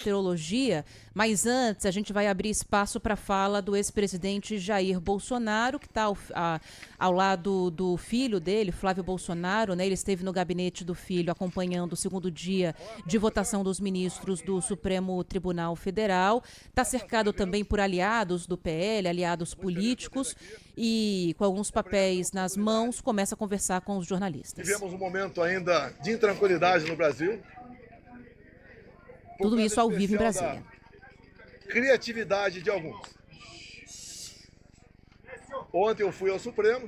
teologia, mas antes a gente vai abrir espaço para a fala do ex-presidente Jair Bolsonaro, que está ao lado do filho dele, Flávio Bolsonaro, né? Ele esteve no gabinete do filho acompanhando o segundo dia de votação dos ministros do Supremo Tribunal Federal. Está cercado também por aliados do PL, aliados políticos, e com alguns papéis nas mãos, começa a conversar com os jornalistas. Vivemos um momento ainda de intranquilidade no Brasil. Tudo isso ao vivo em Brasília. Criatividade de alguns. Ontem eu fui ao Supremo,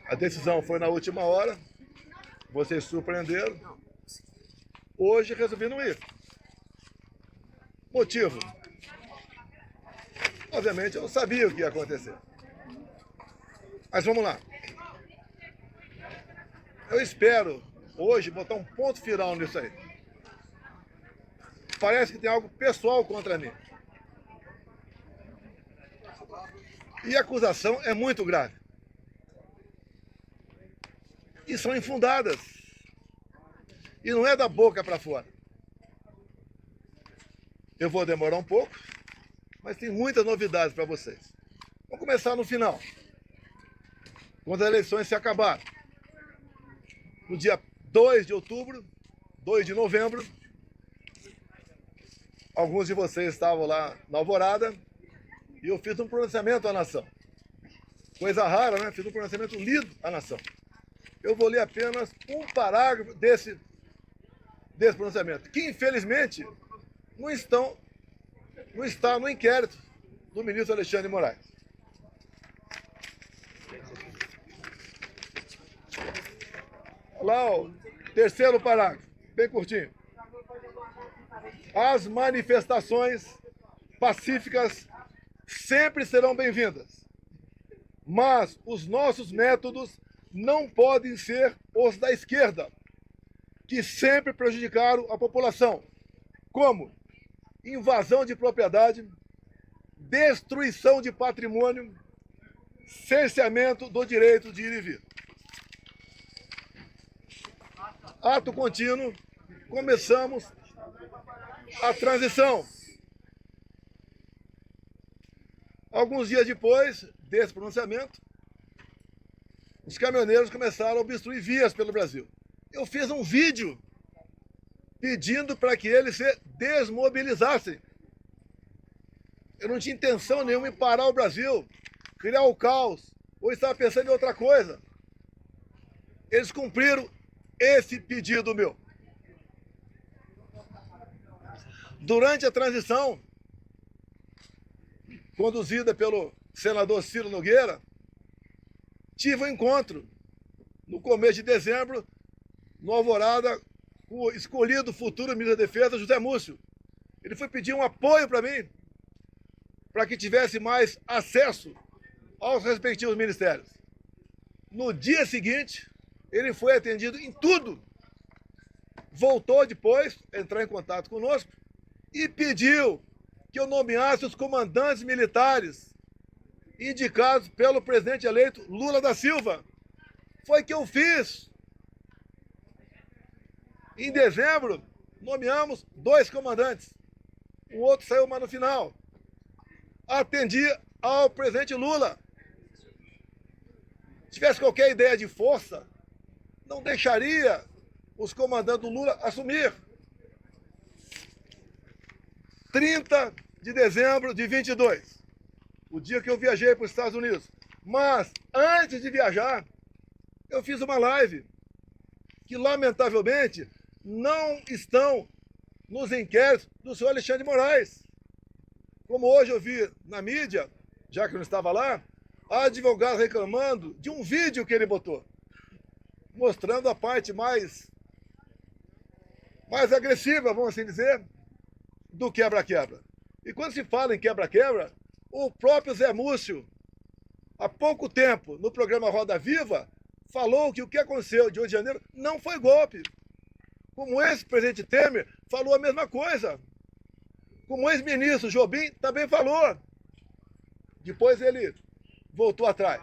a decisão foi na última hora, vocês surpreenderam. Hoje resolvi não ir. Motivo? Obviamente eu sabia o que ia acontecer. Mas vamos lá. Eu espero hoje botar um ponto final nisso aí. Parece que tem algo pessoal contra mim. E a acusação é muito grave. E são infundadas. E não é da boca para fora. Eu vou demorar um pouco, mas tem muitas novidades para vocês. Vamos começar no final. Quando as eleições se acabarem. No dia 2 de outubro, 2 de novembro, alguns de vocês estavam lá na Alvorada e eu fiz um pronunciamento à nação. Coisa rara, né? Fiz um pronunciamento lido à nação. Eu vou ler apenas um parágrafo desse pronunciamento, que infelizmente não está no inquérito do ministro Alexandre de Moraes. Lá, o terceiro parágrafo, bem curtinho. As manifestações pacíficas sempre serão bem-vindas, mas os nossos métodos não podem ser os da esquerda, que sempre prejudicaram a população, como invasão de propriedade, destruição de patrimônio, cerceamento do direito de ir e vir. Ato contínuo, começamos a transição. Alguns dias depois desse pronunciamento, os caminhoneiros começaram a obstruir vias pelo Brasil. Eu fiz um vídeo pedindo para que eles se desmobilizassem. Eu não tinha intenção nenhuma em parar o Brasil, criar o caos, ou estava pensando em outra coisa. Eles cumpriram esse pedido meu. Durante a transição, conduzida pelo senador Ciro Nogueira, tive um encontro no começo de dezembro, no Alvorada, com o escolhido futuro ministro da Defesa, José Múcio. Ele foi pedir um apoio para mim, para que tivesse mais acesso aos respectivos ministérios. No dia seguinte, ele foi atendido em tudo. Voltou depois a entrar em contato conosco e pediu que eu nomeasse os comandantes militares indicados pelo presidente eleito Lula da Silva. Foi que eu fiz. Em dezembro, nomeamos 2 comandantes. O outro saiu mais no final. Atendi ao presidente Lula. Se tivesse qualquer ideia de força, não deixaria os comandantes do Lula assumir. 30 de dezembro de 22, o dia que eu viajei para os Estados Unidos. Mas, antes de viajar, eu fiz uma live que, lamentavelmente, não estão nos inquéritos do senhor Alexandre de Moraes. Como hoje eu vi na mídia, já que eu não estava lá, a advogada reclamando de um vídeo que ele botou, mostrando a parte mais agressiva, vamos assim dizer, do quebra-quebra. E quando se fala em quebra-quebra, o próprio Zé Múcio, há pouco tempo, no programa Roda Viva, falou que o que aconteceu de 8 de janeiro não foi golpe. Como o ex-presidente Temer falou a mesma coisa. Como o ex-ministro Jobim também falou. Depois ele voltou atrás.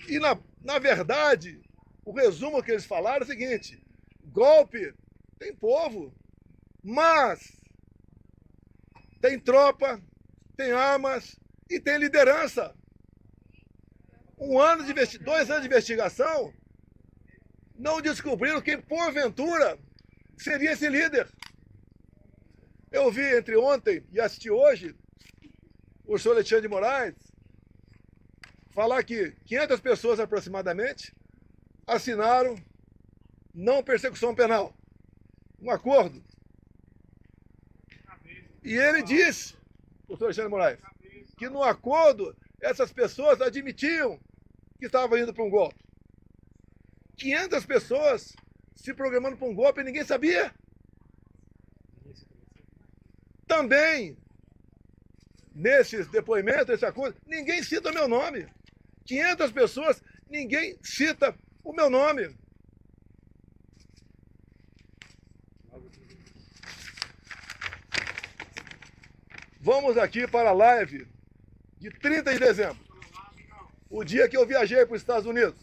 E, na verdade, o resumo que eles falaram é o seguinte: golpe tem povo, mas tem tropa, tem armas e tem liderança. 2 anos de investigação não descobriram quem, porventura, seria esse líder. Eu vi entre ontem e assisti hoje o senhor Alexandre de Moraes falar que 500 pessoas aproximadamente assinaram não persecução penal, um acordo. E ele disse, o senhor Alexandre de Moraes, que no acordo essas pessoas admitiam que estavam indo para um golpe. 500 pessoas se programando para um golpe e ninguém sabia. Também, nesses depoimentos, nesse acordo, ninguém cita o meu nome. 500 pessoas, ninguém cita o meu nome. Vamos aqui para a live de 30 de dezembro, o dia que eu viajei para os Estados Unidos.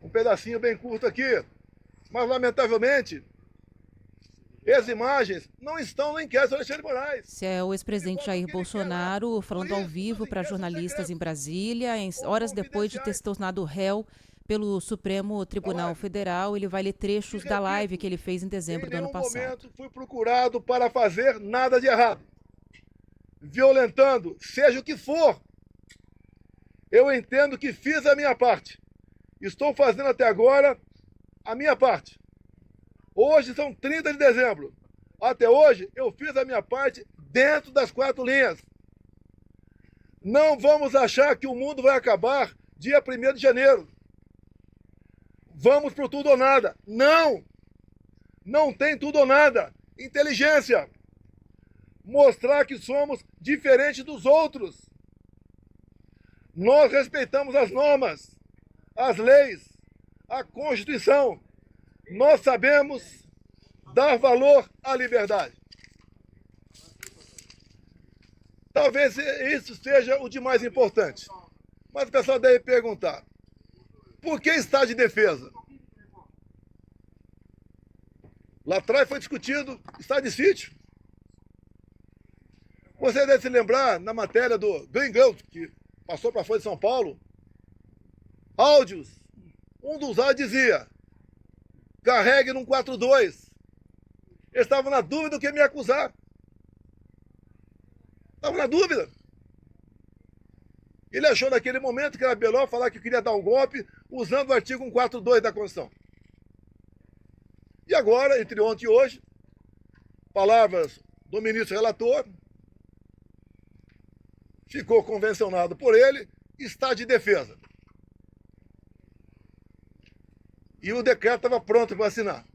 Um pedacinho bem curto aqui, mas lamentavelmente as imagens não estão no inquérito do Alexandre de Moraes. Esse é o ex-presidente Jair Bolsonaro falando ao vivo para jornalistas em Brasília, horas depois de ter se tornado réu pelo Supremo Tribunal Federal. Ele vai ler trechos da live que ele fez em dezembro do ano passado. Em nenhum momento fui procurado para fazer nada de errado, violentando, seja o que for. Eu entendo que fiz a minha parte. Estou fazendo até agora a minha parte. Hoje são 30 de dezembro. Até hoje eu fiz a minha parte dentro das 4 linhas. Não vamos achar que o mundo vai acabar dia 1º de janeiro. Vamos pro tudo ou nada. Não! Não tem tudo ou nada. Inteligência. Mostrar que somos diferentes dos outros. Nós respeitamos as normas, as leis, a Constituição. Nós sabemos dar valor à liberdade. Talvez isso seja o de mais importante. Mas o pessoal deve perguntar, por que estado de defesa? Lá atrás foi discutido estado de sítio. Você deve se lembrar, na matéria do Gringão, que passou para a Folha de São Paulo, áudios. Um dos áudios dizia, carregue num 42. Eles estavam na dúvida do que me acusar. Estavam na dúvida. Ele achou naquele momento que era melhor falar que queria dar um golpe usando o artigo 142 da Constituição. E agora, entre ontem e hoje, palavras do ministro relator, ficou convencionado por ele, está de defesa. E o decreto estava pronto para assinar.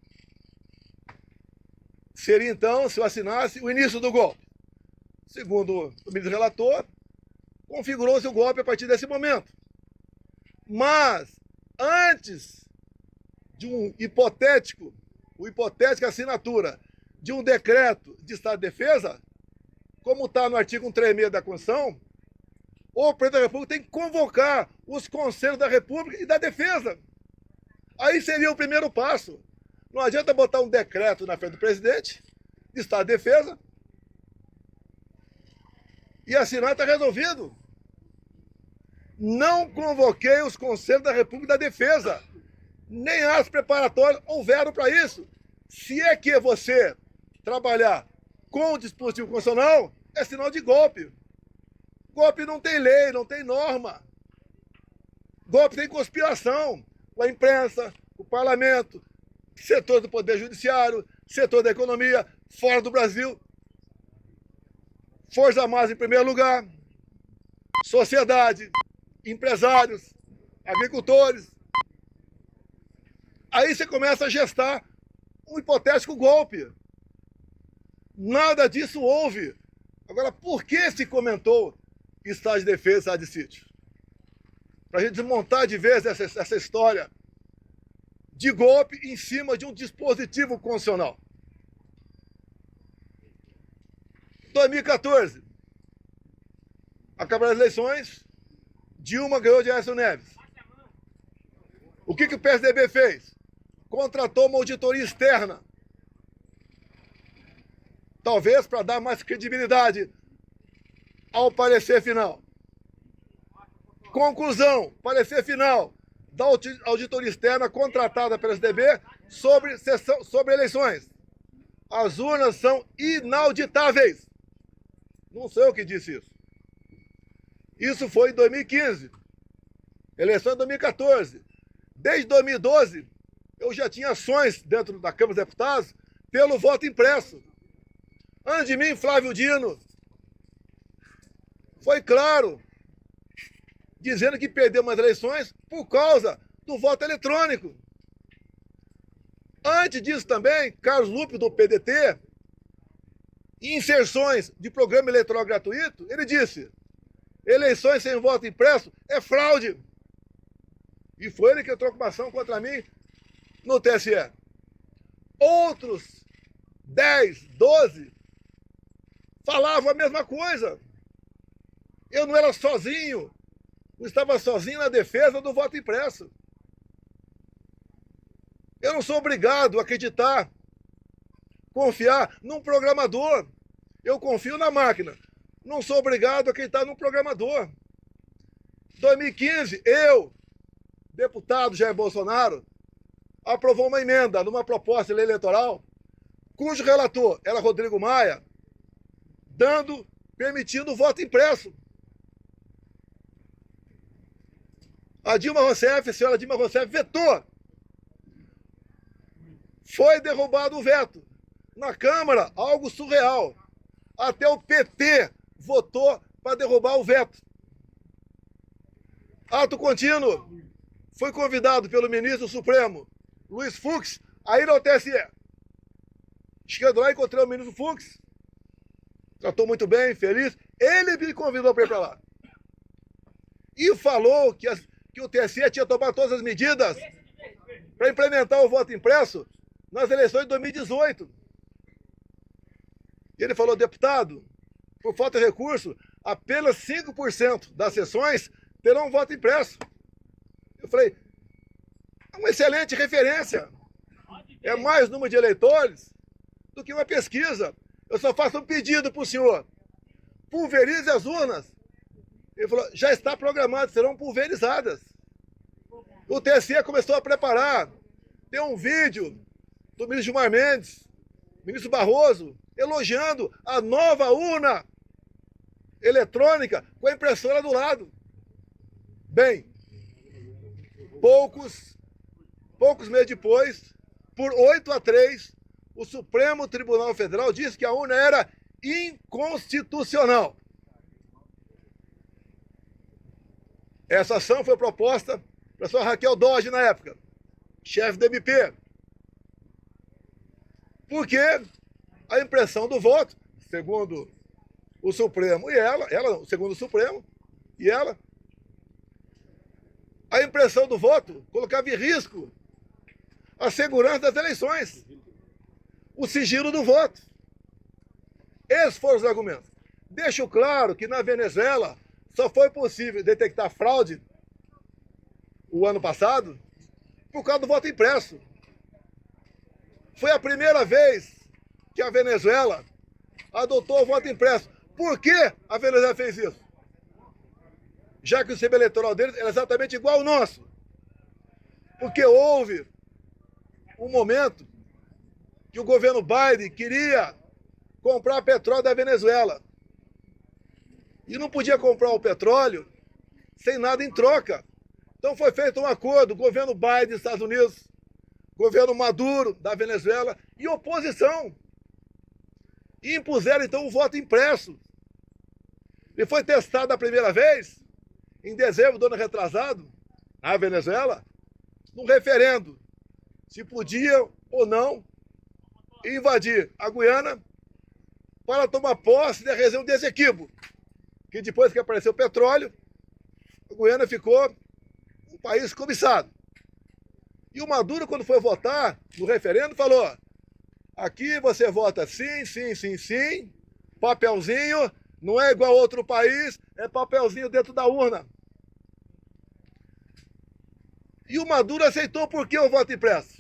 Seria então, se eu assinasse, o início do golpe. Segundo o ministro relator, configurou-se o golpe a partir desse momento. Mas, antes de hipotética assinatura de um decreto de estado de defesa, como está no artigo 136 da Constituição, o presidente da República tem que convocar os conselhos da República e da Defesa. Aí seria o primeiro passo. Não adianta botar um decreto na frente do presidente de estado de defesa e assinar, está resolvido. Não convoquei os conselhos da República e da Defesa. Nem as preparatórias houveram para isso. Se é que você trabalhar com o dispositivo constitucional, é sinal de golpe. Golpe não tem lei, não tem norma. Golpe tem conspiração. Com a imprensa, o parlamento, setor do Poder Judiciário, setor da economia, fora do Brasil. Forças Armadas em primeiro lugar. Sociedade, empresários, agricultores. Aí você começa a gestar um hipotético golpe. Nada disso houve. Agora, por que se comentou estado de defesa e estado de sítio? Para a gente desmontar de vez essa história de golpe em cima de um dispositivo constitucional. 2014, acabaram as eleições, Dilma ganhou de Aécio Neves. O que o PSDB fez? contratou uma auditoria externa, talvez para dar mais credibilidade ao parecer final. Conclusão, parecer final da auditoria externa contratada pela SDB sobre eleições. As urnas são inauditáveis. Não sou eu que disse isso. Isso foi em 2015. Eleição em 2014. Desde 2012, eu já tinha ações dentro da Câmara dos Deputados pelo voto impresso. Antes de mim, Flávio Dino foi claro, dizendo que perdeu umas eleições por causa do voto eletrônico. Antes disso também, Carlos Lupe, do PDT, em inserções de programa eleitoral gratuito, ele disse: eleições sem voto impresso é fraude. E foi ele que entrou com uma ação contra mim no TSE. Outros 10, 12 falavam a mesma coisa. Eu não era sozinho, não estava sozinho na defesa do voto impresso. Eu não sou obrigado a acreditar, confiar num programador. Eu confio na máquina. Não sou obrigado a acreditar num programador. 2015, eu, deputado Jair Bolsonaro, aprovou uma emenda numa proposta de lei eleitoral, cujo relator era Rodrigo Maia, permitindo o voto impresso. A senhora Dilma Rousseff vetou. Foi derrubado o veto. Na Câmara, algo surreal. Até o PT votou para derrubar o veto. Ato contínuo. Fui convidado pelo ministro Supremo, Luiz Fux, a ir ao TSE. Chegando lá, encontrei o ministro Fux. Tratou muito bem, feliz. Ele me convidou para ir para lá. E falou que o TSE tinha tomado todas as medidas para implementar o voto impresso nas eleições de 2018. E ele falou: deputado, por falta de recurso, apenas 5% das sessões terão voto impresso. Eu falei: é uma excelente referência. É mais número de eleitores do que uma pesquisa. Eu só faço um pedido para o senhor: pulverize as urnas. Ele falou: já está programado, serão pulverizadas. O TSE começou a preparar. Tem um vídeo do ministro Gilmar Mendes, ministro Barroso, elogiando a nova urna eletrônica com a impressora do lado. Bem, poucos meses depois, por 8-3, o Supremo Tribunal Federal disse que a urna era inconstitucional. Essa ação foi proposta pela senhora Raquel Dodge, na época, chefe do MP. Porque a impressão do voto, segundo o Supremo e ela segundo o Supremo e ela, a impressão do voto colocava em risco a segurança das eleições, o sigilo do voto. Esses foram os argumentos. Deixo claro que na Venezuela só foi possível detectar fraude o ano passado por causa do voto impresso. Foi a primeira vez que a Venezuela adotou o voto impresso. Por que a Venezuela fez isso? Já que o sistema eleitoral deles era exatamente igual ao nosso. Porque houve um momento que o governo Biden queria comprar petróleo da Venezuela. E não podia comprar o petróleo sem nada em troca. Então foi feito um acordo, governo Biden dos Estados Unidos, governo Maduro da Venezuela e oposição. E impuseram então o voto impresso. E foi testado a primeira vez, em dezembro do ano retrasado, na Venezuela, num referendo, se podia ou não invadir a Guiana para tomar posse da região de Essequibo, que depois que apareceu o petróleo, a Guiana ficou um país cobiçado. E o Maduro, quando foi votar no referendo, falou: aqui você vota sim, sim, sim, sim, papelzinho, não é igual a outro país, é papelzinho dentro da urna. E o Maduro aceitou por que o voto impresso?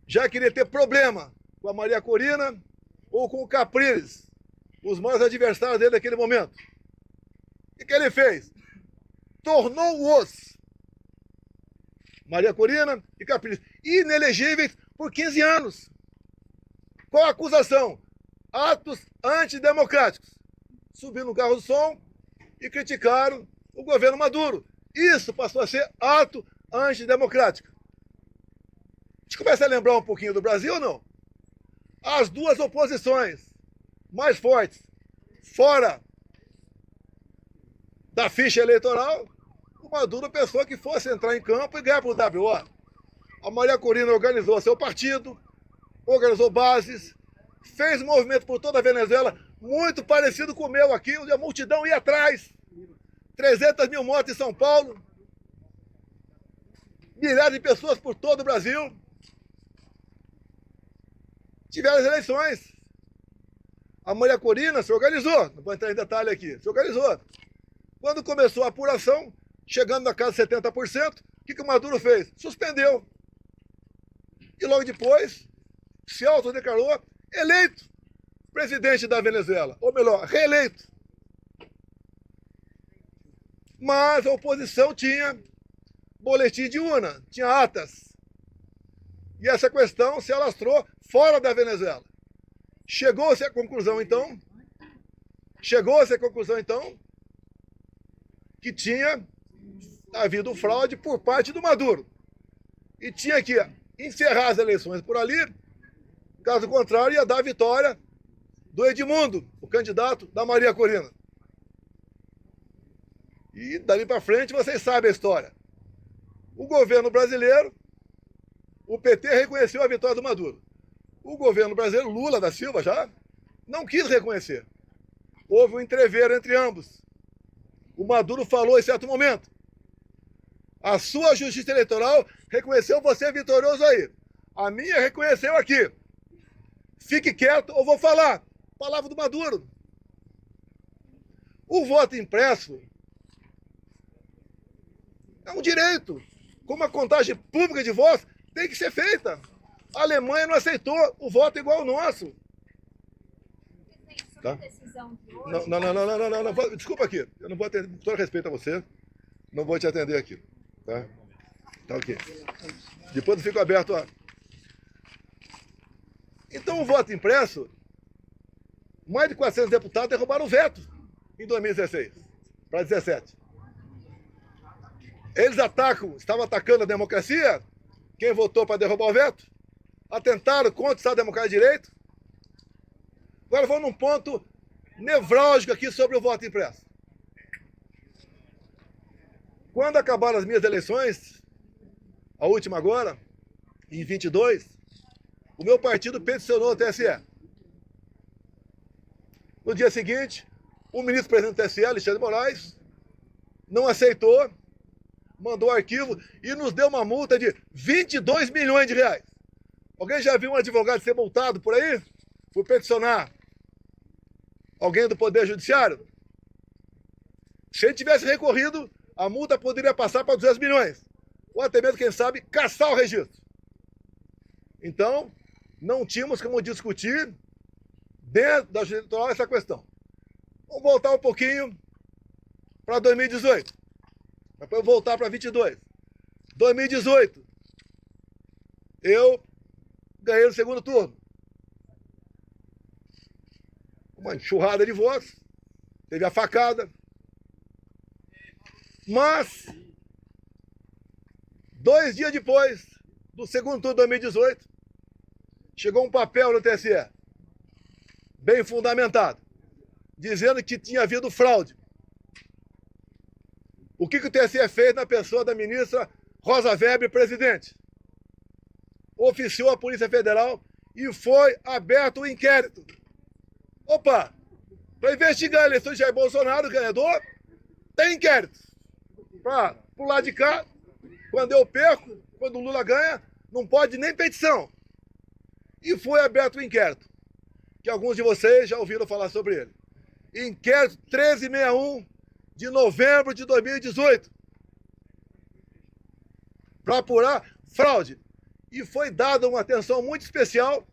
já queria ter problema com a Maria Corina ou com o Capriles, os maiores adversários dele naquele momento. O que ele fez? Tornou-os Maria Corina e Capriles inelegíveis por 15 anos. Qual a acusação? Atos antidemocráticos. Subiram no carro do som e criticaram o governo Maduro. Isso passou a ser ato antidemocrático. A gente começa a lembrar um pouquinho do Brasil ou não? As duas oposições mais fortes, fora da ficha eleitoral, o Maduro pensou que fosse entrar em campo e ganhar por WO. A Maria Corina organizou seu partido, organizou bases, fez movimento por toda a Venezuela, muito parecido com o meu aqui, onde a multidão ia atrás. 300 mil mortes em São Paulo, milhares de pessoas por todo o Brasil. Tiveram as eleições. A Maria Corina se organizou, não vou entrar em detalhe aqui, se organizou. Quando começou a apuração, chegando na casa de 70%, o que o Maduro fez? Suspendeu. E logo depois, se autodeclarou eleito presidente da Venezuela, ou melhor, reeleito. Mas a oposição tinha boletim de urna, tinha atas. E essa questão se alastrou fora da Venezuela. Chegou-se à conclusão, então, que tinha havido fraude por parte do Maduro. E tinha que encerrar as eleições por ali, caso contrário, ia dar a vitória do Edmundo, o candidato da Maria Corina. E dali para frente vocês sabem a história. O governo brasileiro, o PT reconheceu a vitória do Maduro. O governo brasileiro, Lula da Silva já, não quis reconhecer. Houve um entreveiro entre ambos. O Maduro falou em certo momento: a sua justiça eleitoral reconheceu você vitorioso aí. A minha reconheceu aqui. Fique quieto ou vou falar. Palavra do Maduro. O voto impresso é um direito. Como a contagem pública de votos tem que ser feita. A Alemanha não aceitou o voto igual ao nosso. Tá? Não. Desculpa aqui. Eu não vou atender, com todo respeito a você, não vou te atender aqui. Tá? Tá ok. Depois eu fico aberto a... Então o voto impresso, mais de 400 deputados derrubaram o veto em 2016 para 2017. Eles estavam atacando a democracia, quem votou para derrubar o veto, atentaram contra o Estado Democrático de Direito. Agora vamos num ponto nevrálgico aqui sobre o voto impresso. Quando acabaram as minhas eleições, a última agora, em 22, o meu partido peticionou o TSE. No dia seguinte, o ministro-presidente do TSE, Alexandre de Moraes, não aceitou, mandou arquivo e nos deu uma multa de 22 milhões de reais. Alguém já viu um advogado ser multado por aí? Por peticionar alguém do Poder Judiciário? Se ele tivesse recorrido, a multa poderia passar para 200 milhões. Ou até mesmo, quem sabe, caçar o registro. Então, não tínhamos como discutir dentro da Justiça Eleitoral essa questão. Vamos voltar um pouquinho para 2018. Depois voltar para 22. 2018, eu ganhei no segundo turno. Uma enxurrada de votos. Teve a facada. Mas, 2 dias depois do segundo turno de 2018, chegou um papel no TSE, bem fundamentado, dizendo que tinha havido fraude. O que o TSE fez na pessoa da ministra Rosa Weber, presidente? Oficiou a Polícia Federal e foi aberto o inquérito. Opa! Para investigar a eleição de Jair Bolsonaro, ganhador, tem inquérito. Para o lado de cá, quando eu perco, quando o Lula ganha, não pode nem petição. E foi aberto o inquérito, que alguns de vocês já ouviram falar sobre ele. Inquérito 1361 de novembro de 2018. Para apurar fraude. e foi dada uma atenção muito especial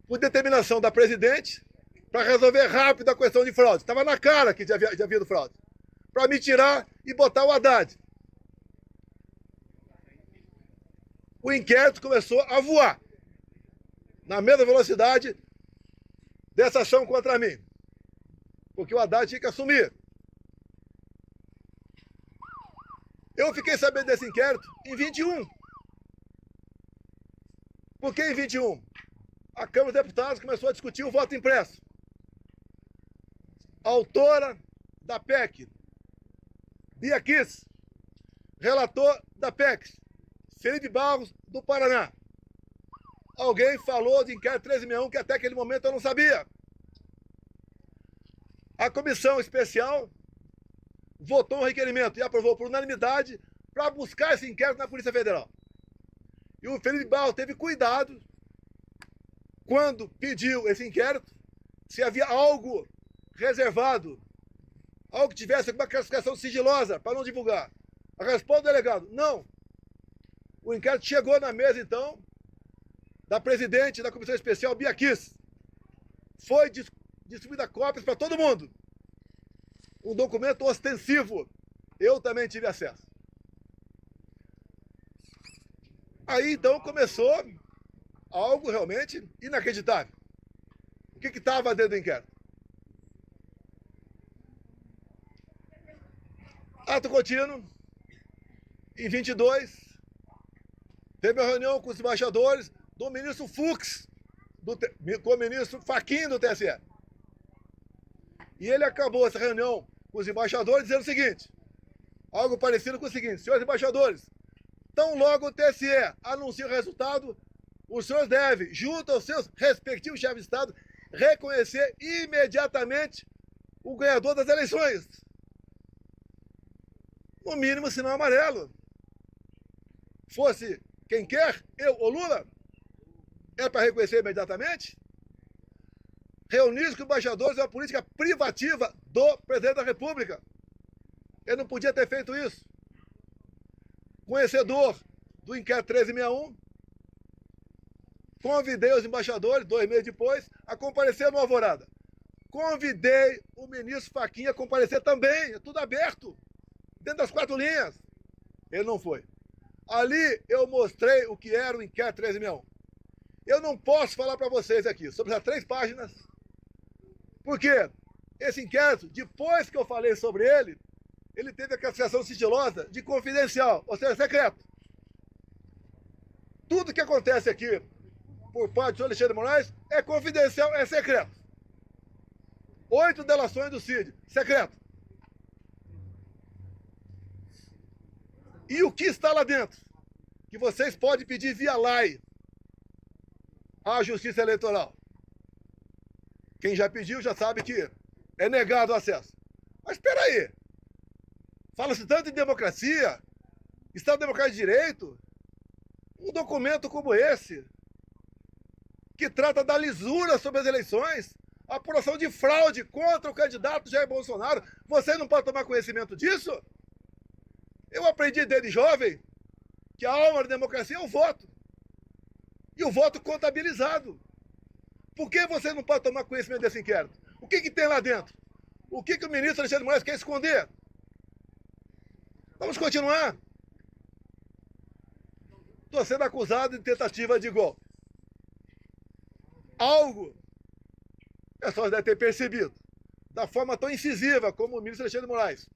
por determinação da presidente para resolver rápido a questão de fraude. Estava na cara que já havia havido fraude. Para me tirar e botar o Haddad. O inquérito começou a voar na mesma velocidade dessa ação contra mim. Porque o Haddad tinha que assumir. Eu fiquei sabendo desse inquérito em 21. Por que em 21? A Câmara dos Deputados começou a discutir o voto impresso. A autora da PEC, Bia Kicis, relator da PEC, Felipe Barros, do Paraná. Alguém falou de inquérito 1361 que até aquele momento eu não sabia. A comissão especial votou um requerimento e aprovou por unanimidade para buscar esse inquérito na Polícia Federal. E o Felipe Barros teve cuidado, quando pediu esse inquérito, se havia algo reservado, algo que tivesse alguma classificação sigilosa para não divulgar. A resposta do delegado, não. O inquérito chegou na mesa, então, da presidente da comissão especial, Bia Kicis. Foi distribuída cópias para todo mundo. Um documento ostensivo. Eu também tive acesso. Aí, então, começou algo realmente inacreditável. O que estava dentro do inquérito? Ato contínuo, em 22, teve uma reunião com os embaixadores do ministro Fux, com o ministro Fachin do TSE. E ele acabou essa reunião com os embaixadores dizendo o seguinte, algo parecido com o seguinte, senhores embaixadores, tão logo o TSE anuncia o resultado, os senhores devem, junto aos seus respectivos chefes de Estado, reconhecer imediatamente o ganhador das eleições. No mínimo, sinal amarelo. Fosse quem quer, eu ou Lula, é para reconhecer imediatamente? Reunir com embaixadores é uma política privativa do presidente da República. Ele não podia ter feito isso. Conhecedor do inquérito 1361, convidei os embaixadores, 2 meses depois, a comparecer no Alvorada. Convidei o ministro Fachin a comparecer também, é tudo aberto, dentro das 4 linhas. Ele não foi. Ali eu mostrei o que era o inquérito 1361. Eu não posso falar para vocês aqui sobre as 3 páginas, porque esse inquérito, depois que eu falei sobre ele, ele teve a classificação sigilosa de confidencial, ou seja, secreto. Tudo que acontece aqui por parte do senhor Alexandre de Moraes é confidencial, é secreto. 8 delações do CID, secreto. E o que está lá dentro? Que vocês podem pedir via lei à Justiça Eleitoral. Quem já pediu já sabe que é negado o acesso. Mas espera aí. Fala-se tanto em democracia, Estado Democrático de Direito, um documento como esse, que trata da lisura sobre as eleições, a apuração de fraude contra o candidato Jair Bolsonaro, você não pode tomar conhecimento disso? Eu aprendi desde jovem que a alma da democracia é o voto. E o voto contabilizado. Por que você não pode tomar conhecimento desse inquérito? O que tem lá dentro? O que o ministro Alexandre de Moraes quer esconder? Vamos continuar. Estou sendo acusado de tentativa de golpe. Algo, o pessoal deve ter percebido, da forma tão incisiva como o ministro Alexandre de Moraes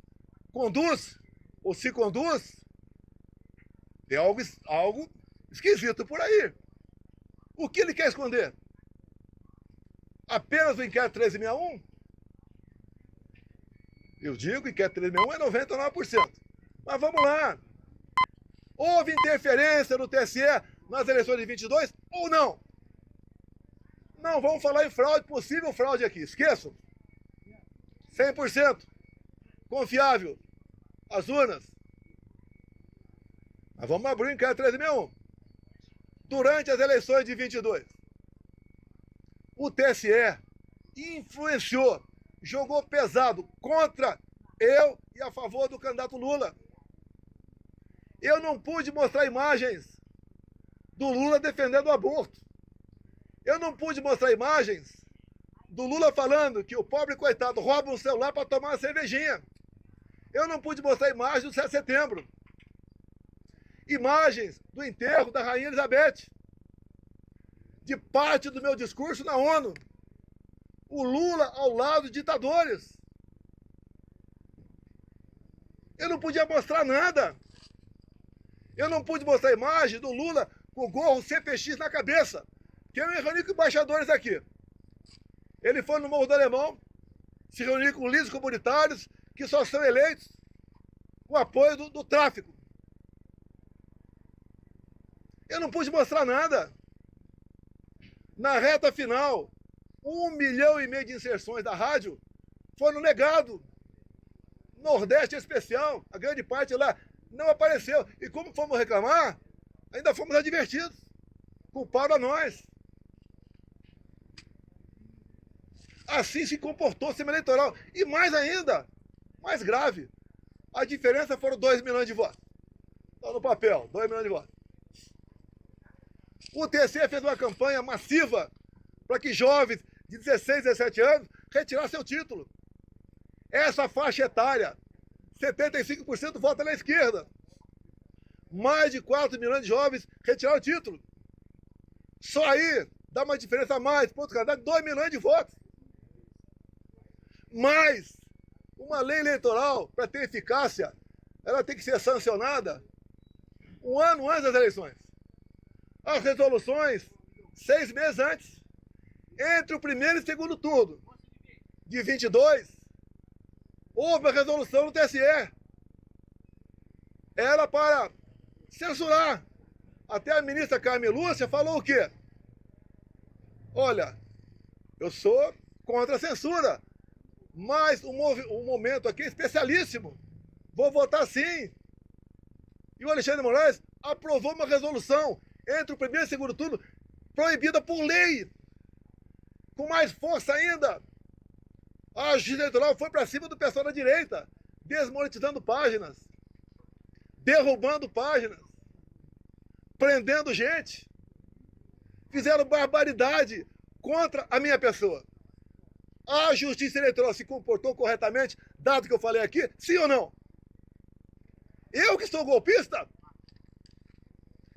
conduz, ou se conduz, tem algo esquisito por aí. O que ele quer esconder? Apenas o inquérito 1361? Eu digo que o inquérito 1361 é 99%. Mas vamos lá. Houve interferência no TSE nas eleições de 22 ou não? Não, vamos falar em fraude, possível fraude aqui. Esqueçam. 100% confiável. As urnas. Mas vamos abrir o inquérito 1361. Durante as eleições de 22, o TSE influenciou, jogou pesado contra eu e a favor do candidato Lula. Eu não pude mostrar imagens do Lula defendendo o aborto. Eu não pude mostrar imagens do Lula falando que o pobre coitado rouba um celular para tomar uma cervejinha. Eu não pude mostrar imagens do 7 de setembro. Imagens do enterro da Rainha Elizabeth. De parte do meu discurso na ONU. O Lula ao lado de ditadores. Eu não podia mostrar nada. Eu não pude mostrar imagem do Lula com o gorro CPX na cabeça. Que eu me reuni com embaixadores aqui. Ele foi no Morro do Alemão, se reuniu com líderes comunitários que só são eleitos com apoio do tráfico. Eu não pude mostrar nada. Na reta final, 1,5 milhão de inserções da rádio foram negado. Nordeste especial, a grande parte lá não apareceu. E como fomos reclamar, ainda fomos advertidos. Culparam a nós. Assim se comportou o sistema eleitoral. E mais ainda, mais grave, a diferença foram 2 milhões de votos. Está no papel, 2 milhões de votos. O TSE fez uma campanha massiva para que jovens de 16, 17 anos retirassem seu título. Essa faixa etária, 75% vota na esquerda. Mais de 4 milhões de jovens retiraram o título. Só aí dá uma diferença a mais, ponto cada 2 milhões de votos. Mas uma lei eleitoral, para ter eficácia, ela tem que ser sancionada um ano antes das eleições. As resoluções, 6 meses antes. Entre o primeiro e o segundo turno de 22, houve a resolução do TSE. Era para censurar. Até a ministra Carmen Lúcia falou o quê? Olha, eu sou contra a censura, mas o momento aqui é especialíssimo. Vou votar sim. E o Alexandre de Moraes aprovou uma resolução entre o primeiro e o segundo turno, proibida por lei. Com mais força ainda. A justiça eleitoral foi para cima do pessoal da direita, desmonetizando páginas, derrubando páginas, prendendo gente. Fizeram barbaridade contra a minha pessoa. A justiça eleitoral se comportou corretamente, dado que eu falei aqui, sim ou não? Eu que sou golpista?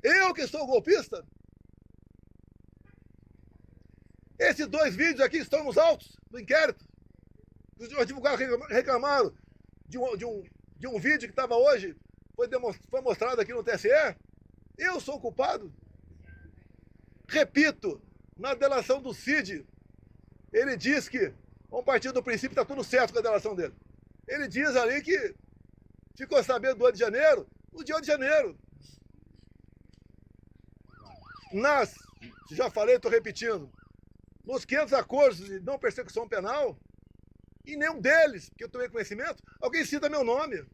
Eu que sou golpista? Esses 2 vídeos aqui estão nos autos do inquérito. Os advogados reclamaram de um vídeo que estava hoje, foi mostrado aqui no TSE. Eu sou o culpado. Repito, na delação do Cid, ele diz que, vamos partir do princípio, está tudo certo com a delação dele. Ele diz ali que ficou sabendo do 8 de janeiro, no dia 8 de janeiro. Já falei, estou repetindo, nos 500 acordos de não persecução penal, em nenhum deles, que eu tomei conhecimento, alguém cita meu nome.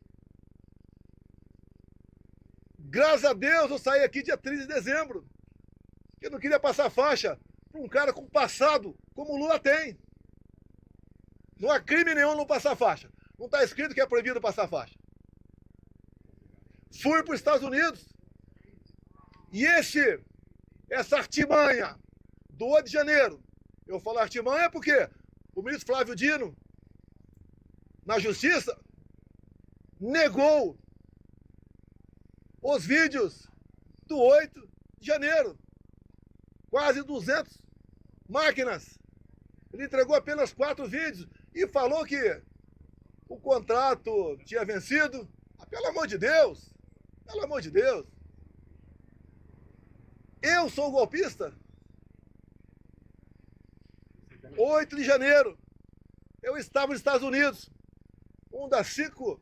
Graças a Deus eu saí aqui dia 13 de dezembro. Eu não queria passar faixa para um cara com passado como o Lula tem. Não há crime nenhum não passar faixa. Não está escrito que é proibido passar faixa. Fui para os Estados Unidos. E essa artimanha do 8 de janeiro, eu falo artimanha porque o ministro Flávio Dino, na justiça, negou os vídeos do 8 de janeiro. Quase 200 máquinas. Ele entregou apenas 4 vídeos e falou que o contrato tinha vencido. Ah, pelo amor de Deus! Pelo amor de Deus! Eu sou golpista? 8 de janeiro, eu estava nos Estados Unidos. Uma das 5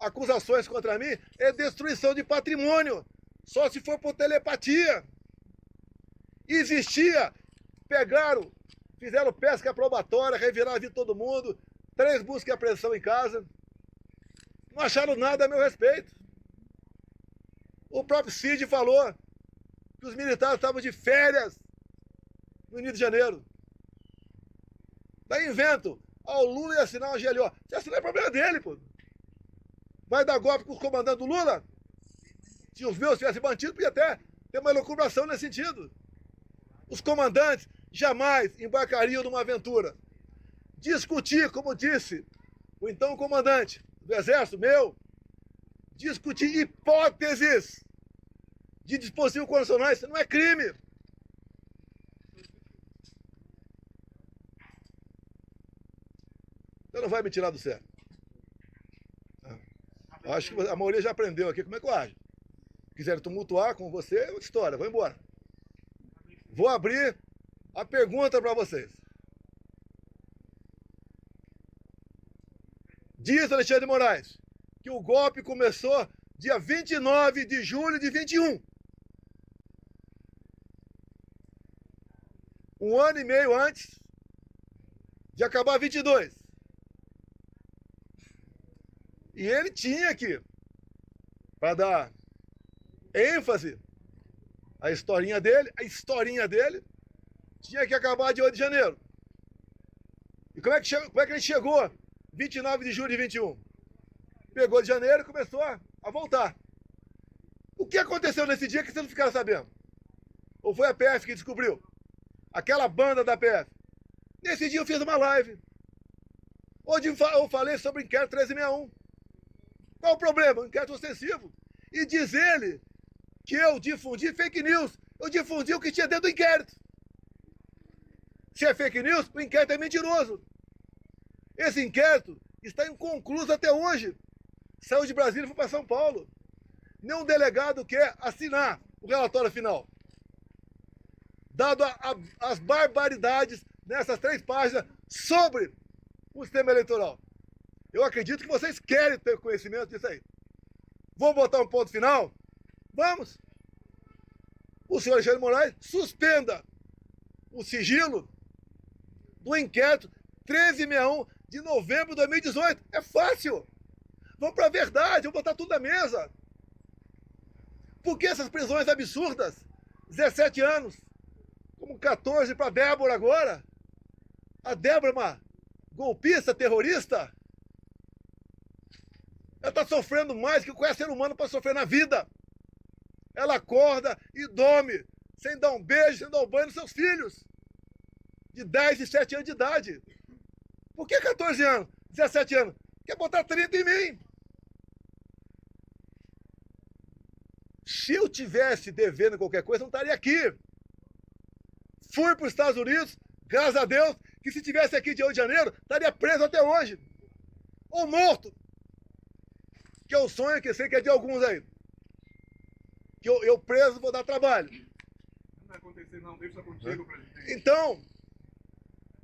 acusações contra mim é destruição de patrimônio, só se for por telepatia. Existia, pegaram, fizeram pesca probatória, reviraram a vida de todo mundo, 3 buscas e apreensão em casa, não acharam nada a meu respeito. O próprio Cid falou que os militares estavam de férias no Rio de Janeiro. Daí invento, o Lula ia assinar uma GLO. Se assinar é problema dele, pô. Vai dar golpe com os comandantes do Lula? Se os meus tivessem mantido, podia até Tem uma elucubração nesse sentido. Os comandantes jamais embarcariam numa aventura. Discutir, como disse o então comandante do Exército, discutir hipóteses de dispositivos condicionais, isso não é crime. Você não vai me tirar do sério. Acho que a maioria já aprendeu aqui como é que eu ajo. Quiserem tumultuar com você, é outra história, vou embora. Vou abrir a pergunta para vocês. Diz Alexandre de Moraes que o golpe começou dia 29 de julho de 21. Um ano e meio antes de acabar 22. E ele tinha que, para dar ênfase à historinha dele, tinha que acabar de 8 de janeiro. E como é que ele chegou 29 de julho de 21? Pegou de janeiro e começou a voltar. O que aconteceu nesse dia que vocês não ficaram sabendo? Ou foi a PF que descobriu? Aquela banda da PF. Nesse dia eu fiz uma live, onde eu falei sobre o inquérito 1361. Qual o problema? Um inquérito ostensivo. E diz ele que eu difundi fake news. Eu difundi o que tinha dentro do inquérito. Se é fake news, o inquérito é mentiroso. Esse inquérito está inconcluso até hoje. Saiu de Brasília e foi para São Paulo. Nenhum delegado quer assinar o relatório final. Dado as barbaridades nessas 3 páginas sobre o sistema eleitoral. Eu acredito que vocês querem ter conhecimento disso aí. Vamos botar um ponto final? Vamos! O senhor Alexandre de Moraes suspenda o sigilo do inquérito 1361 de novembro de 2018. É fácil! Vamos para a verdade, vamos botar tudo na mesa. Por que essas prisões absurdas? 17 anos, como 14 para a Débora agora. A Débora é uma golpista, terrorista. Ela está sofrendo mais que qualquer ser humano pode sofrer na vida. Ela acorda e dorme, sem dar um beijo, sem dar um banho nos seus filhos. De 10 e 7 anos de idade. Por que 14 anos, 17 anos? Quer botar 30 em mim. Se eu tivesse devendo qualquer coisa, eu não estaria aqui. Fui para os Estados Unidos, graças a Deus, que se tivesse aqui dia 8 de janeiro, estaria preso até hoje. Ou morto. Que é o sonho que eu sei que é de alguns aí. Que eu preso vou dar trabalho. Não vai acontecer não, deixa contigo, presidente. Então,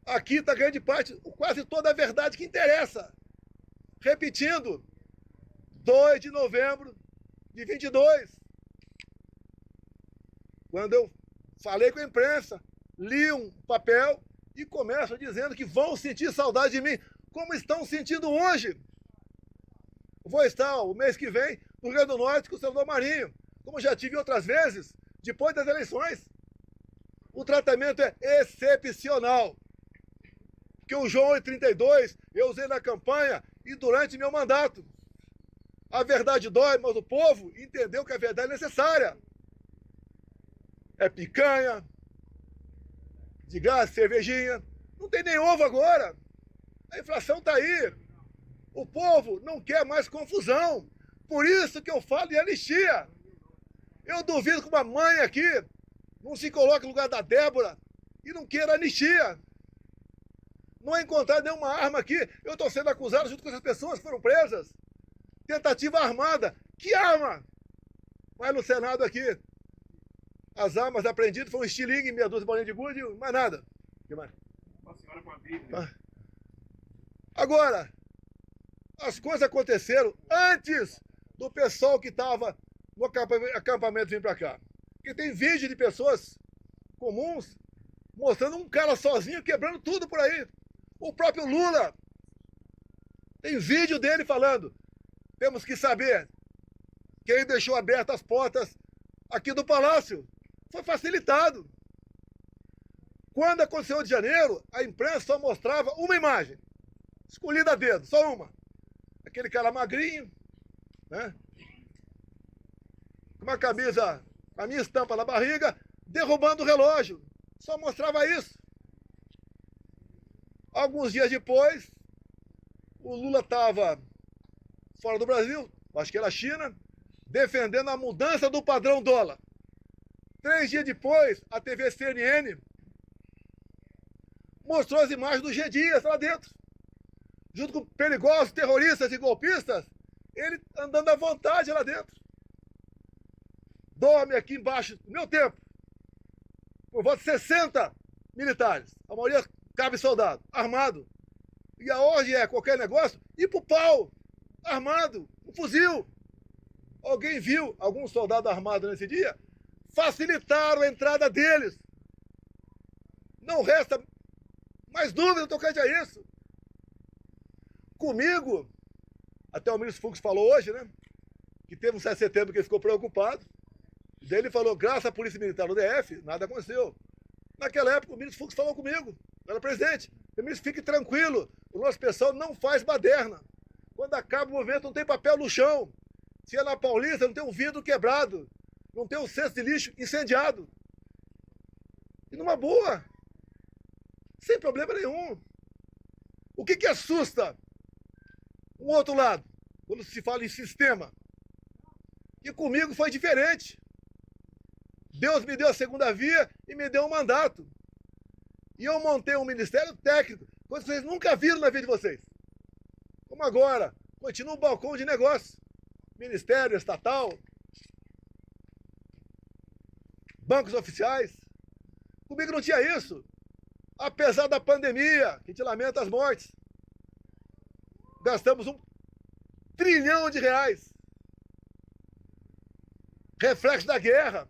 aqui está grande parte, quase toda a verdade que interessa. Repetindo, 2 de novembro de 22. Quando eu falei com a imprensa, li um papel e começo dizendo que vão sentir saudade de mim, como estão sentindo hoje. Vou estar o mês que vem no Rio Grande do Norte com o senador Marinho, como já tive outras vezes, depois das eleições. O tratamento é excepcional. Porque o João 832 eu usei na campanha e durante meu mandato. A verdade dói, mas o povo entendeu que a verdade é necessária. É picanha, de gás, cervejinha. Não tem nem ovo agora. A inflação está aí. O povo não quer mais confusão. Por isso que eu falo em anistia. Eu duvido que uma mãe aqui não se coloque no lugar da Débora e não queira anistia. Não é encontrar nenhuma arma aqui. Eu estou sendo acusado junto com essas pessoas que foram presas. Tentativa armada. Que arma? Mas no Senado aqui, as armas apreendidas foram um estilingue, meia dúzia de bolinha de gude, mais nada. O que mais? Uma senhora com a Bíblia. Agora, as coisas aconteceram antes do pessoal que estava no acampamento vir para cá. Porque tem vídeo de pessoas comuns mostrando um cara sozinho quebrando tudo por aí. O próprio Lula. Tem vídeo dele falando: temos que saber quem deixou abertas as portas aqui do Palácio. Foi facilitado. Quando aconteceu de janeiro, a imprensa só mostrava uma imagem. Escolhida a dedo, só uma. Aquele cara magrinho, né? Com uma camisa a minha estampa na barriga, derrubando o relógio. Só mostrava isso. Alguns dias depois, o Lula estava fora do Brasil, acho que era a China, defendendo a mudança do padrão dólar. 3 dias depois, a TV CNN mostrou as imagens do G. Dias lá dentro. Junto com perigosos, terroristas e golpistas, ele andando à vontade lá dentro. Dorme aqui embaixo, no meu tempo, por volta de 60 militares. A maioria cabe soldado, armado. E hoje é qualquer negócio, ir pro pau, armado, um fuzil. Alguém viu algum soldado armado nesse dia? Facilitaram a entrada deles. Não resta mais dúvida tocante a isso. Comigo, até o ministro Fux falou hoje, né? Que teve um 7 de setembro que ele ficou preocupado. Daí ele falou, graças à Polícia Militar do DF, nada aconteceu. Naquela época, o ministro Fux falou comigo, era presidente. O ministro, fique tranquilo, o nosso pessoal não faz baderna. Quando acaba o movimento, não tem papel no chão. Se é na Paulista, não tem um vidro quebrado. Não tem um cesto de lixo incendiado. E numa boa. Sem problema nenhum. O que assusta um outro lado, quando se fala em sistema? E comigo foi diferente. Deus me deu a segunda via e me deu um mandato. E eu montei um ministério técnico, coisa que vocês nunca viram na vida de vocês. Como agora, continua um balcão de negócio. Ministério estatal, bancos oficiais. Comigo não tinha isso. Apesar da pandemia, que a gente lamenta as mortes, gastamos R$1 trilhão. Reflexo da guerra.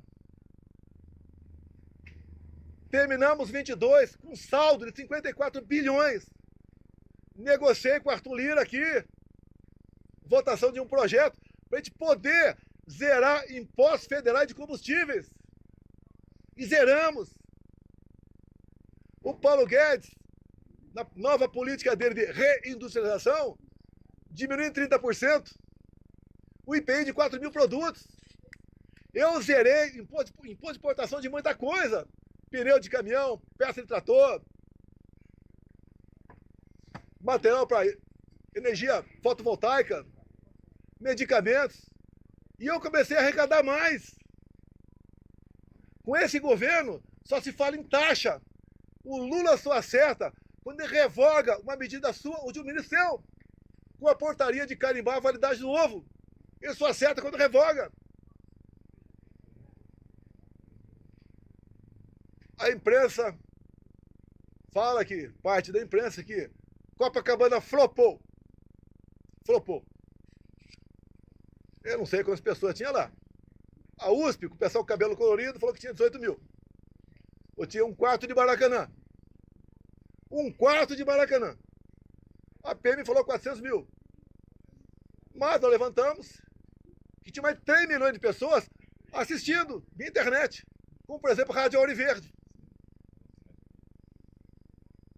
Terminamos 22 com saldo de 54 bilhões. Negociei com o Arthur Lira aqui, votação de um projeto, para a gente poder zerar impostos federais de combustíveis. E zeramos. O Paulo Guedes, na nova política dele de reindustrialização, diminuiu em 30% o IPI de 4 mil produtos. Eu zerei imposto de importação de muita coisa. Pneu de caminhão, peça de trator, material para energia fotovoltaica, medicamentos. E eu comecei a arrecadar mais. Com esse governo, só se fala em taxa. O Lula só acerta quando ele revoga uma medida sua ou de um ministro seu, com a portaria de carimbar a validade do ovo. Ele só acerta quando revoga. A imprensa fala que, parte da imprensa, que Copacabana flopou. Flopou. Eu não sei quantas pessoas tinha lá. A USP, com o pessoal com cabelo colorido, falou que tinha 18 mil. Ou tinha um quarto de Maracanã. Um quarto de Maracanã. A PM falou 400 mil. Mas nós levantamos que tinha mais de 3 milhões de pessoas assistindo via internet. Como, por exemplo, a Rádio Ouro Verde.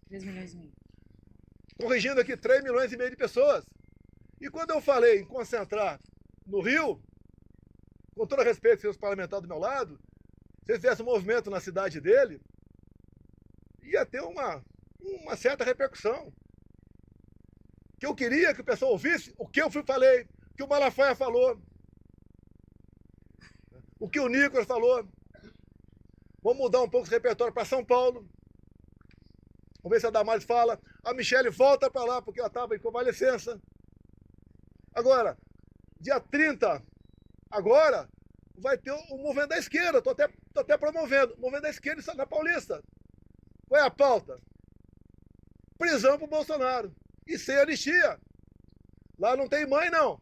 3 milhões e meio. Corrigindo aqui, 3 milhões e meio de pessoas. E quando eu falei em concentrar no Rio, com todo respeito aos parlamentares do meu lado, se ele fizesse um movimento na cidade dele, ia ter uma certa repercussão. Que eu queria que o pessoal ouvisse o que eu falei, o que o Malafaia falou, o que o Nicolas falou. Vamos mudar um pouco esse repertório para São Paulo. Vamos ver se a Damares fala. A Michele volta para lá, porque ela estava em convalescença. Agora, dia 30, agora, vai ter o movimento da esquerda. Estou até promovendo. O movimento da esquerda na Paulista. Qual é a pauta? Prisão para o Bolsonaro. E sem anistia. Lá não tem mãe, não.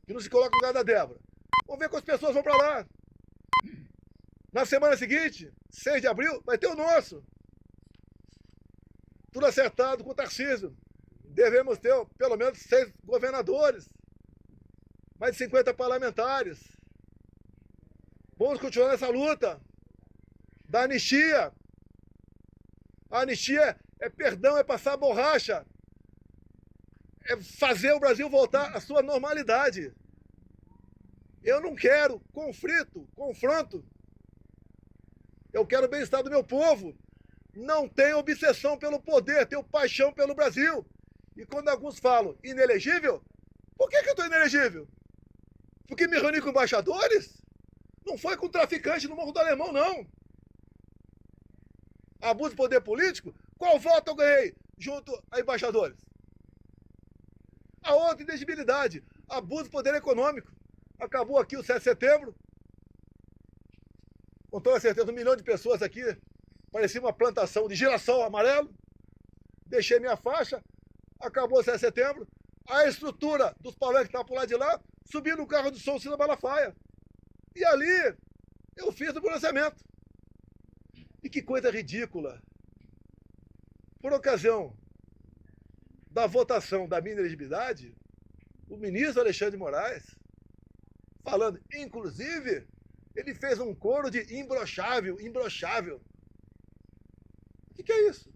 Que não se coloca no lugar da Débora. Vamos ver quantas pessoas vão para lá. Na semana seguinte, 6 de abril, vai ter o nosso. Tudo acertado com o Tarcísio. Devemos ter pelo menos 6 governadores. Mais de 50 parlamentares. Vamos continuar nessa luta. Da anistia. A anistia é perdão, é passar a borracha. É fazer o Brasil voltar à sua normalidade. Eu não quero conflito, confronto. Eu quero o bem-estar do meu povo. Não tenho obsessão pelo poder, tenho paixão pelo Brasil. E quando alguns falam inelegível, por que eu estou inelegível? Porque me reuni com embaixadores? Não foi com traficante no Morro do Alemão, não. Abuso de poder político? Qual voto eu ganhei junto a embaixadores? A outra inelegibilidade, abuso de poder econômico. Acabou aqui o 7 de setembro. Com toda certeza, 1 milhão de pessoas aqui. Parecia uma plantação de girassol amarelo. Deixei minha faixa. Acabou o 7 de setembro. A estrutura dos palanques que estavam por lá de lá, subi no carro do som Cida Malafaia. E ali eu fiz o pronunciamento. E que coisa ridícula. Por ocasião da votação da minha inelegibilidade, o ministro Alexandre de Moraes, falando, inclusive, ele fez um coro de imbrochável, imbrochável. O que é isso?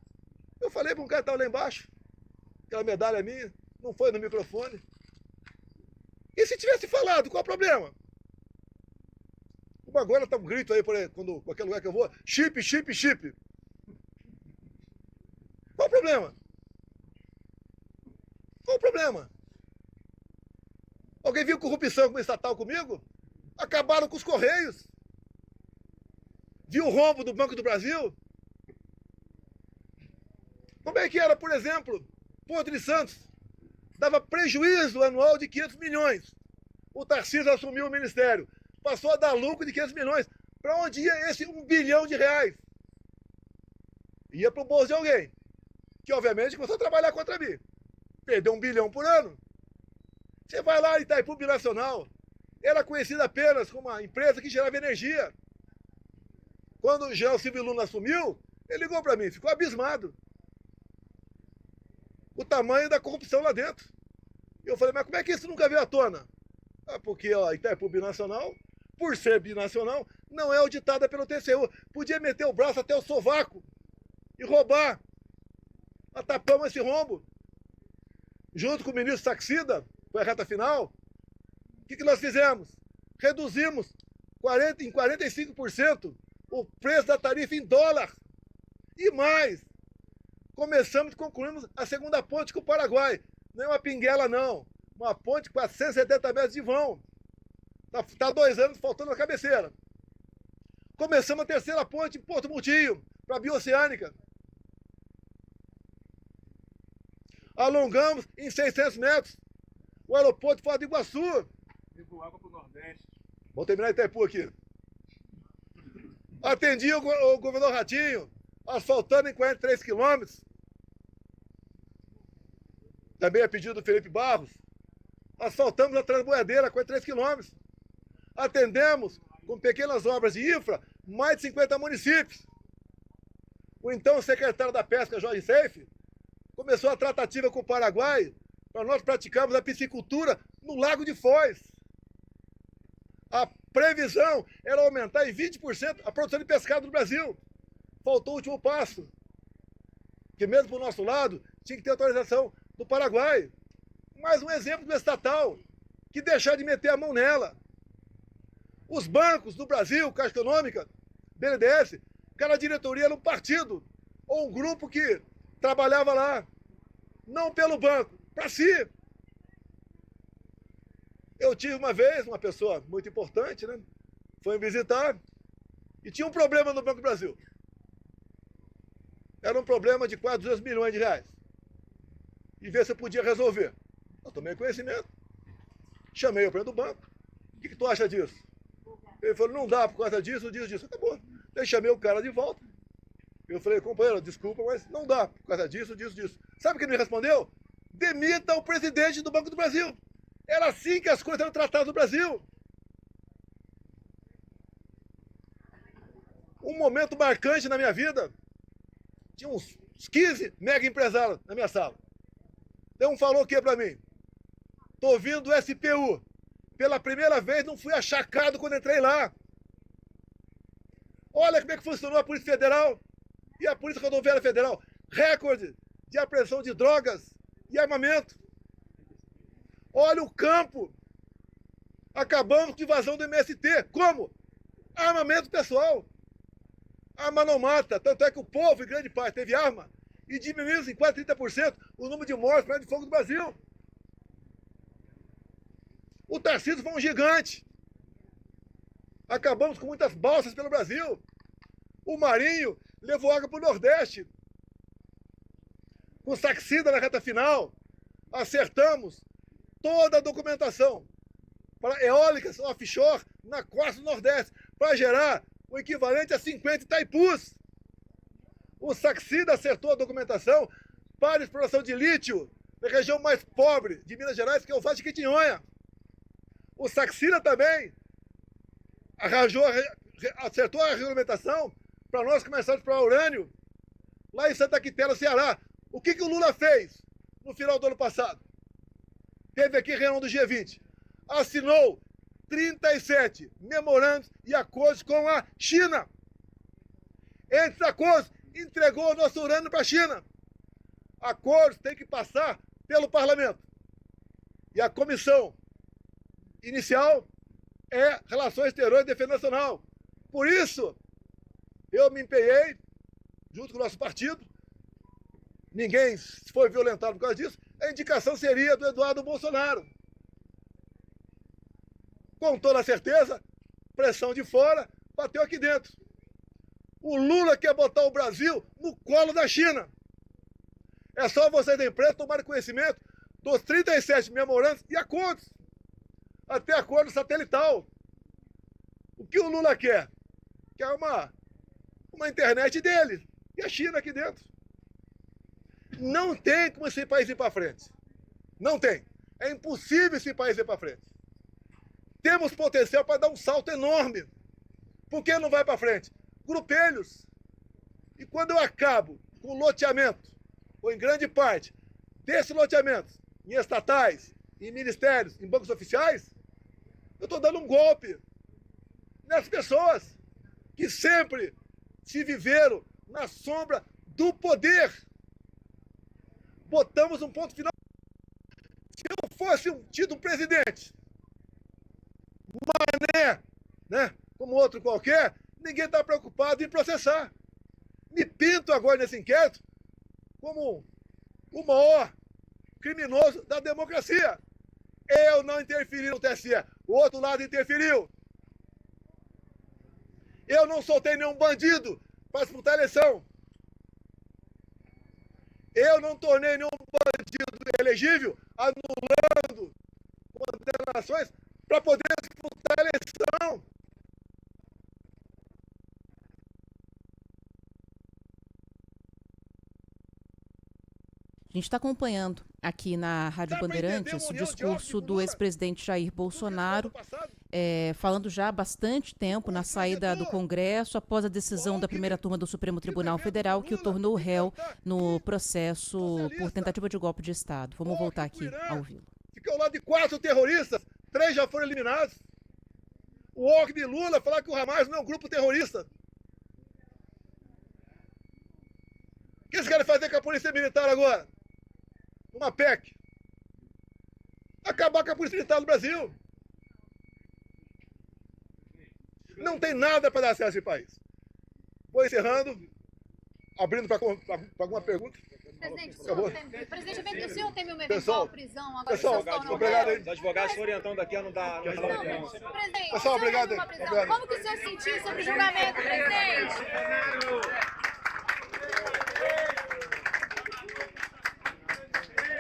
Eu falei para um cara que estava lá embaixo, aquela medalha minha, não foi no microfone. E se tivesse falado, qual o problema? Como agora está um grito aí, quando qualquer lugar que eu vou, chip, chip, chip. Qual o problema? Qual o problema? Alguém viu corrupção como estatal comigo? Acabaram com os Correios. Viu o rombo do Banco do Brasil? Como é que era, por exemplo, Porto de Santos? Dava prejuízo anual de 500 milhões. O Tarcísio assumiu o ministério. Passou a dar lucro de 500 milhões. Para onde ia esse 1 bilhão de reais? Ia para o bolso de alguém, que obviamente começou a trabalhar contra mim. Perdeu 1 bilhão por ano. Você vai lá em Itaipu Binacional, era conhecida apenas como uma empresa que gerava energia. Quando o Jean Silvio Luna assumiu, ele ligou para mim, ficou abismado. O tamanho da corrupção lá dentro. E eu falei, mas como é que isso nunca veio à tona? Porque Itaipu Binacional, por ser binacional, não é auditada pelo TCU. Podia meter o braço até o sovaco e roubar. Mas tapamos esse rombo. Junto com o ministro Saxida, foi a reta final. O que nós fizemos? Reduzimos em 45% o preço da tarifa em dólar. E mais, começamos e concluímos a segunda ponte com o Paraguai. Não é uma pinguela, não. Uma ponte com 470 metros de vão. Está 2 anos faltando a cabeceira. Começamos a terceira ponte em Porto Murtinho, para a Bioceânica. Alongamos em 600 metros o aeroporto de Foz do Iguaçu. Levou água para o Nordeste. Vamos terminar Itaipu aqui. Atendi o governador Ratinho, asfaltando em 43 quilômetros. Também a pedido do Felipe Barros. Asfaltamos a Transboiadeira, 43 quilômetros. Atendemos, com pequenas obras de infra, mais de 50 municípios. O então secretário da Pesca, Jorge Seife, começou a tratativa com o Paraguai para nós praticarmos a piscicultura no Lago de Foz. A previsão era aumentar em 20% a produção de pescado no Brasil. Faltou o último passo. Que mesmo para o nosso lado, tinha que ter autorização do Paraguai. Mais um exemplo do estatal, que deixar de meter a mão nela. Os bancos do Brasil, Caixa Econômica, BNDES, cada diretoria era um partido ou um grupo que trabalhava lá. Não pelo banco, para si. Eu tive uma vez, uma pessoa muito importante, né? Foi me visitar e tinha um problema no Banco do Brasil. Era um problema de quase 200 milhões de reais. E ver se eu podia resolver. Eu tomei conhecimento. Chamei o presidente do banco. O que tu acha disso? Ele falou, não dá por causa disso, disso. Acabou. Eu chamei o cara de volta. Eu falei, companheiro, desculpa, mas não dá por causa disso. Sabe o que ele me respondeu? Demita o presidente do Banco do Brasil. Era assim que as coisas eram tratadas no Brasil. Um momento marcante na minha vida. Tinha uns 15 mega empresários na minha sala. Então um falou o que para mim? Tô vindo do SPU. Pela primeira vez não fui achacado quando entrei lá. Olha como é que funcionou a Polícia Federal e a Polícia Rodoviária Federal. Recorde de apreensão de drogas e armamento. Olha o campo. Acabamos com a invasão do MST. Como? Armamento pessoal. Arma não mata. Tanto é que o povo, em grande parte, teve arma e diminuiu em quase 30% o número de mortes por arma de fogo do Brasil. O Tarcísio foi um gigante. Acabamos com muitas balsas pelo Brasil. O Marinho levou água para o Nordeste. Com Saxida na reta final, acertamos toda a documentação para eólicas offshore na costa do Nordeste, para gerar o equivalente a 50 Itaipus. O Saxida acertou a documentação para a exploração de lítio na região mais pobre de Minas Gerais, que é o Vale de Quitinhonha. O Saxida também acertou a regulamentação para nós começarmos a explorar urânio lá em Santa Quitéria, Ceará. O que o Lula fez no final do ano passado? Teve aqui reunião do G20. Assinou 37 memorandos e acordos com a China. Entre os acordos, entregou o nosso urânio para a China. Acordos têm que passar pelo parlamento. E a comissão inicial é Relações Exteriores e Defesa Nacional. Por isso, eu me empenhei, junto com o nosso partido, ninguém foi violentado por causa disso, a indicação seria do Eduardo Bolsonaro. Com toda certeza, pressão de fora, bateu aqui dentro. O Lula quer botar o Brasil no colo da China. É só vocês da imprensa tomarem conhecimento dos 37 memorandos e acordos, até acordo satelital. O que o Lula quer? Quer uma internet dele, e a China aqui dentro. Não tem como esse país ir para frente. Não tem. É impossível esse país ir para frente. Temos potencial para dar um salto enorme. Por que não vai para frente? Grupelhos. E quando eu acabo com o loteamento, ou em grande parte, desses loteamentos, em estatais, em ministérios, em bancos oficiais, eu estou dando um golpe nessas pessoas que sempre se viveram na sombra do poder. Botamos um ponto final. Se eu fosse tido um presidente, Mané, né, como outro qualquer, ninguém está preocupado em processar. Me pinto agora nesse inquérito como o maior criminoso da democracia. Eu não interferi no TSE, o outro lado interferiu. Eu não soltei nenhum bandido para disputar a eleição. Eu não tornei nenhum bandido elegível, anulando condenações para poder disputar a eleição. A gente está acompanhando aqui na Rádio Bandeirantes o discurso do ex-presidente Jair Bolsonaro, falando já há bastante tempo na saída do Congresso, após a decisão da primeira turma do Supremo Tribunal Federal, que o tornou réu no processo por tentativa de golpe de Estado. Vamos voltar aqui ao ouvi-lo. Fica ao lado de 4 terroristas, 3 já foram eliminados. O Alckmin e Lula falaram que o Hamas não é um grupo terrorista. O que eles querem fazer com a Polícia Militar agora? Uma PEC. Acabar com a Polícia Militar do Brasil. Não tem nada para dar acesso a esse país. Vou encerrando, abrindo para alguma pergunta. Presidente, o senhor teme uma eventual prisão agora? Pessoal, obrigado aí. Os advogados estão orientando aqui a não dar... Presidente, pessoal, obrigado aí. Como que o senhor sentiu sobre o julgamento, presidente?